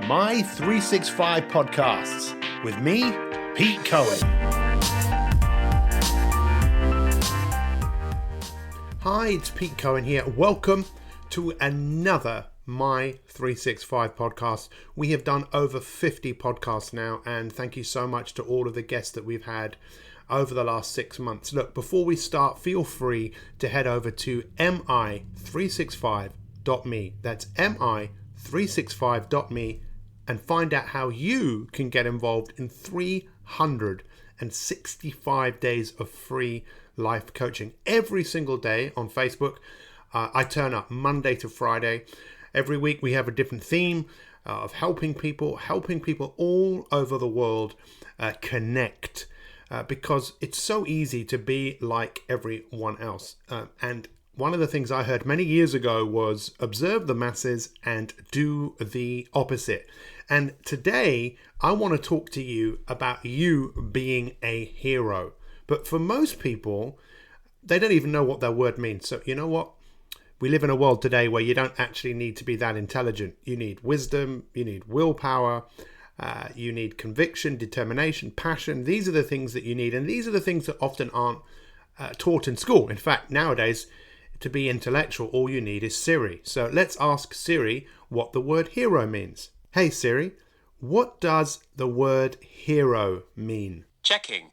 Mi365 podcasts with me, Pete Cohen. Hi, it's Pete Cohen here. Welcome to another Mi365 podcast. We have done over 50 podcasts now, and thank you so much to all of the guests that we've had over the last 6 months. Look, before we start, feel free to head over to mi365.me. That's mi365.me and find out how you can get involved in 365 days of free life coaching every single day on Facebook. I turn up Monday to Friday. Every week we have a different theme of helping people all over the world connect. Because it's so easy to be like everyone else. And one of the things I heard many years ago was observe the masses and do the opposite. And today I want to talk to you about you being a hero. But for most people, they don't even know what that word means. So you know what? We live in a world today where you don't actually need to be that intelligent. You need wisdom, you need willpower, you need conviction, determination, passion. These are the things that you need. And these are the things that often aren't taught in school. In fact, nowadays, to be intellectual, all you need is Siri. So let's ask Siri what the word hero means. Hey Siri, what does the word hero mean? Checking.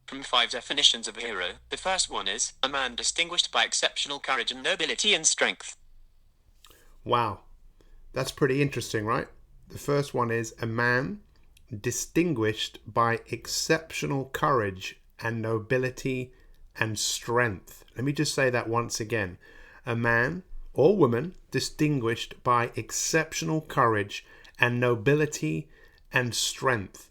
From 5 definitions of a hero, the first one is a man distinguished by exceptional courage and nobility and strength. Wow, that's pretty interesting, right? The first one is a man distinguished by exceptional courage and nobility and strength. Let me just say that once again. A man or woman distinguished by exceptional courage and nobility and strength.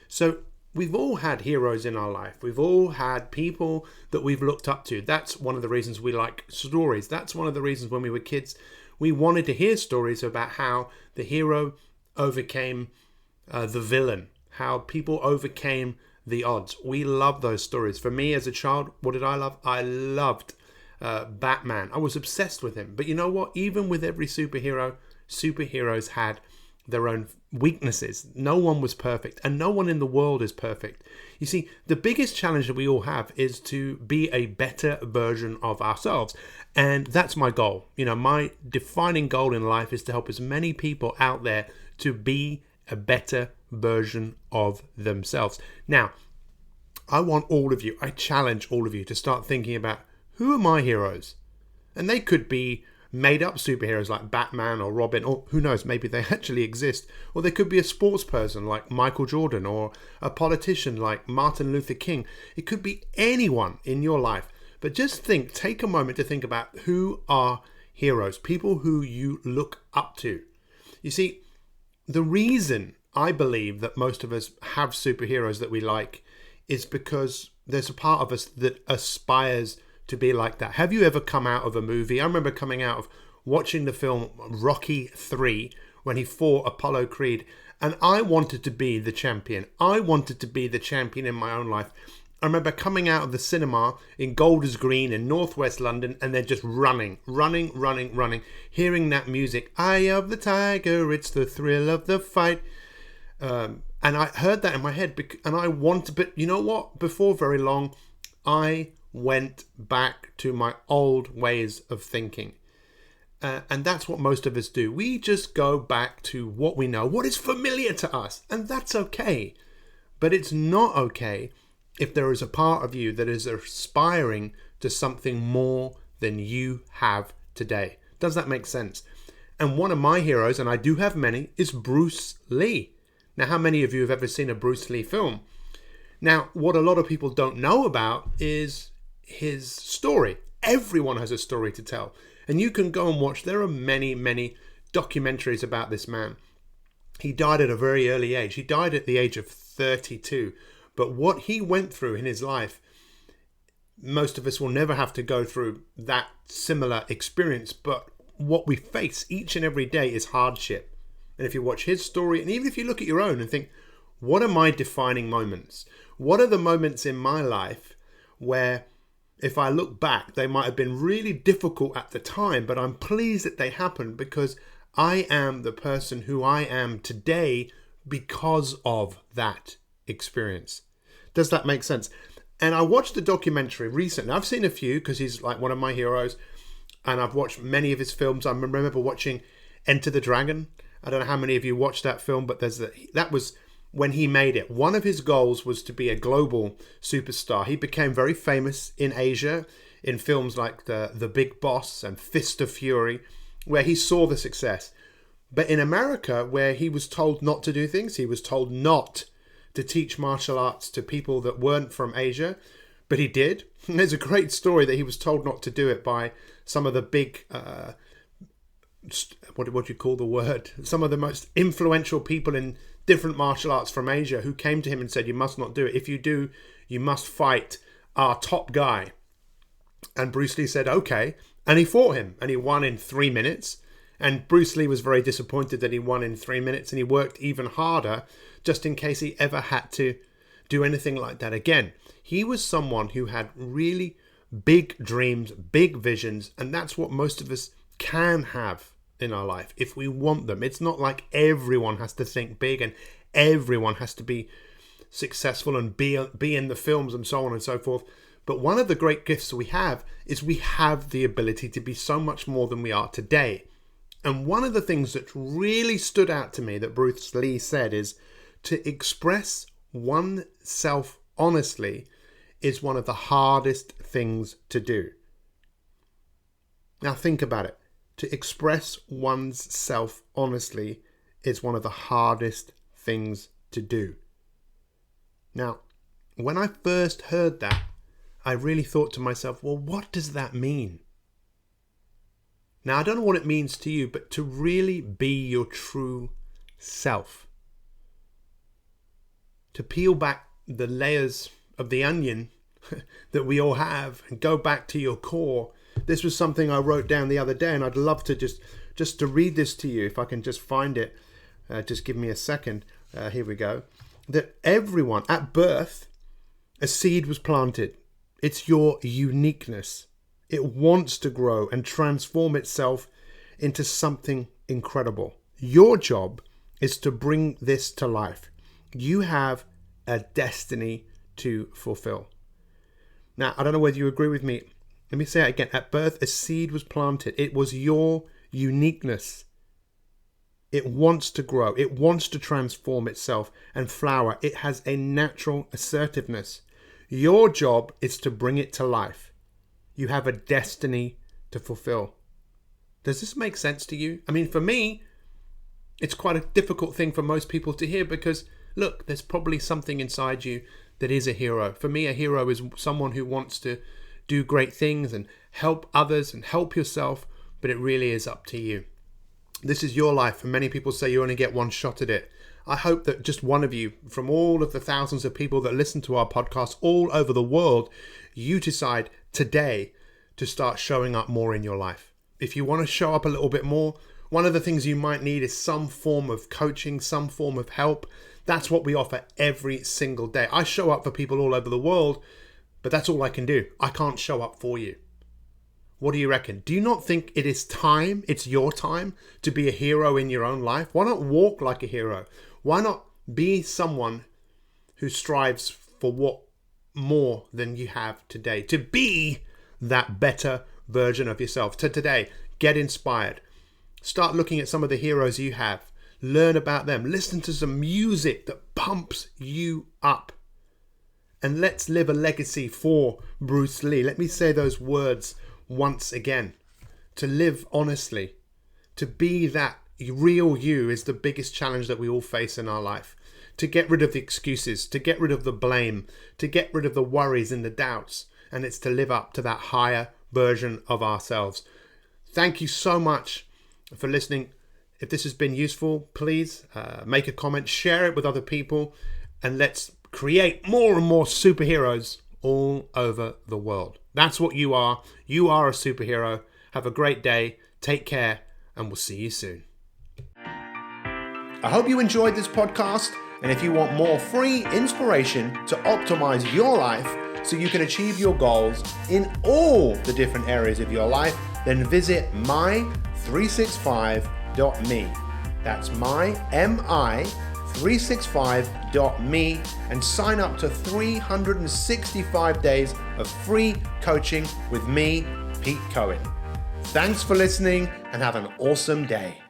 So we've all had heroes in our life. We've all had people that we've looked up to. That's one of the reasons we like stories. That's one of the reasons when we were kids, we wanted to hear stories about how the hero overcame the villain, how people overcame the odds. We love those stories. For me as a child, what did I love? I loved Batman. I was obsessed with him. But you know what? Even with every superhero, superheroes had their own weaknesses. No one was perfect, and no one in the world is perfect. You see, the biggest challenge that we all have is to be a better version of ourselves. And that's my goal. You know, my defining goal in life is to help as many people out there to be a better version of themselves. Now, I want all of you, I challenge all of you to start thinking about who are my heroes? And they could be made up superheroes like Batman or Robin, or who knows, maybe they actually exist. Or they could be a sports person like Michael Jordan, or a politician like Martin Luther King. It could be anyone in your life. But just take a moment to think about who are heroes, people who you look up to. You see, the reason I believe that most of us have superheroes that we like is because there's a part of us that aspires to be like that. Have you ever come out of a movie? I remember coming out of watching the film Rocky 3 when he fought Apollo Creed, and I wanted to be the champion. I wanted to be the champion in my own life. I remember coming out of the cinema in Golders Green in northwest London, and they're just running, hearing that music. Eye of the tiger, it's the thrill of the fight. And I heard that in my head, and I wanted, but you know what? Before very long, I went back to my old ways of thinking. And that's what most of us do. We just go back to what we know, what is familiar to us, and that's okay. But it's not okay if there is a part of you that is aspiring to something more than you have today. Does that make sense? And one of my heroes, and I do have many, is Bruce Lee. Now, how many of you have ever seen a Bruce Lee film? Now, what a lot of people don't know about is his story. Everyone has a story to tell. And you can go and watch. There are many, many documentaries about this man. He died at a very early age. He died at the age of 32. But what he went through in his life, most of us will never have to go through that similar experience. But what we face each and every day is hardship. And if you watch his story, and even if you look at your own and think, what are my defining moments? What are the moments in my life where if I look back, they might have been really difficult at the time, but I'm pleased that they happened because I am the person who I am today because of that experience. Does that make sense? And I watched a documentary recently. I've seen a few because he's like one of my heroes. And I've watched many of his films. I remember watching Enter the Dragon. I don't know how many of you watched that film, but that was when he made it. One of his goals was to be a global superstar. He became very famous in Asia in films like The Big Boss and Fist of Fury, where he saw the success. But in America, where he was told not to do things, he was told not to teach martial arts to people that weren't from Asia, but he did. And there's a great story that he was told not to do it by some of the big, what do you call the word? Some of the most influential people in different martial arts from Asia who came to him and said, you must not do it. If you do, you must fight our top guy. And Bruce Lee said, okay. And he fought him and he won in 3 minutes. And Bruce Lee was very disappointed that he won in 3 minutes, and he worked even harder just in case he ever had to do anything like that again. He was someone who had really big dreams, big visions, and that's what most of us can have in our life if we want them. It's not like everyone has to think big and everyone has to be successful and be in the films and so on and so forth. But one of the great gifts we have is we have the ability to be so much more than we are today. And one of the things that really stood out to me that Bruce Lee said is to express oneself honestly is one of the hardest things to do. Now think about it. To express one's self honestly is one of the hardest things to do. Now, when I first heard that, I really thought to myself, well, what does that mean? Now, I don't know what it means to you, but to really be your true self. To peel back the layers of the onion that we all have and go back to your core. This was something I wrote down the other day, and I'd love to just to read this to you if I can just find it. Just give me a second. Here we go. That everyone at birth, a seed was planted. It's your uniqueness. It wants to grow and transform itself into something incredible. Your job is to bring this to life. You have a destiny to fulfill. Now, I don't know whether you agree with me. Let me say it again. At birth, a seed was planted. It was your uniqueness. It wants to grow. It wants to transform itself and flower. It has a natural assertiveness. Your job is to bring it to life. You have a destiny to fulfill. Does this make sense to you? I mean, for me, it's quite a difficult thing for most people to hear because, look, there's probably something inside you that is a hero. For me, a hero is someone who wants to do great things and help others and help yourself, but it really is up to you. This is your life, and many people say you only get one shot at it. I hope that just one of you, from all of the thousands of people that listen to our podcast all over the world, you decide today to start showing up more in your life. If you want to show up a little bit more, one of the things you might need is some form of coaching, some form of help. That's what we offer every single day. I show up for people all over the world, but that's all I can do. I can't show up for you. What do you reckon? Do you not think it is time, it's your time, to be a hero in your own life? Why not walk like a hero? Why not be someone who strives for what more than you have today? To be that better version of yourself. To today, get inspired. Start looking at some of the heroes you have. Learn about them. Listen to some music that pumps you up. And let's live a legacy for Bruce Lee. Let me say those words once again. To live honestly. To be that real you is the biggest challenge that we all face in our life. To get rid of the excuses, to get rid of the blame, to get rid of the worries and the doubts, and it's to live up to that higher version of ourselves. Thank you so much for listening. If this has been useful, please make a comment, share it with other people, and let's create more and more superheroes all over the world. That's what you are. You are a superhero. Have a great day. Take care, and we'll see you soon. I hope you enjoyed this podcast, and if you want more free inspiration to optimize your life so you can achieve your goals in all the different areas of your life, then visit Mi365 mi365.me. That's mi365.me, and sign up to 365 days of free coaching with me, Pete Cohen. Thanks for listening and have an awesome day.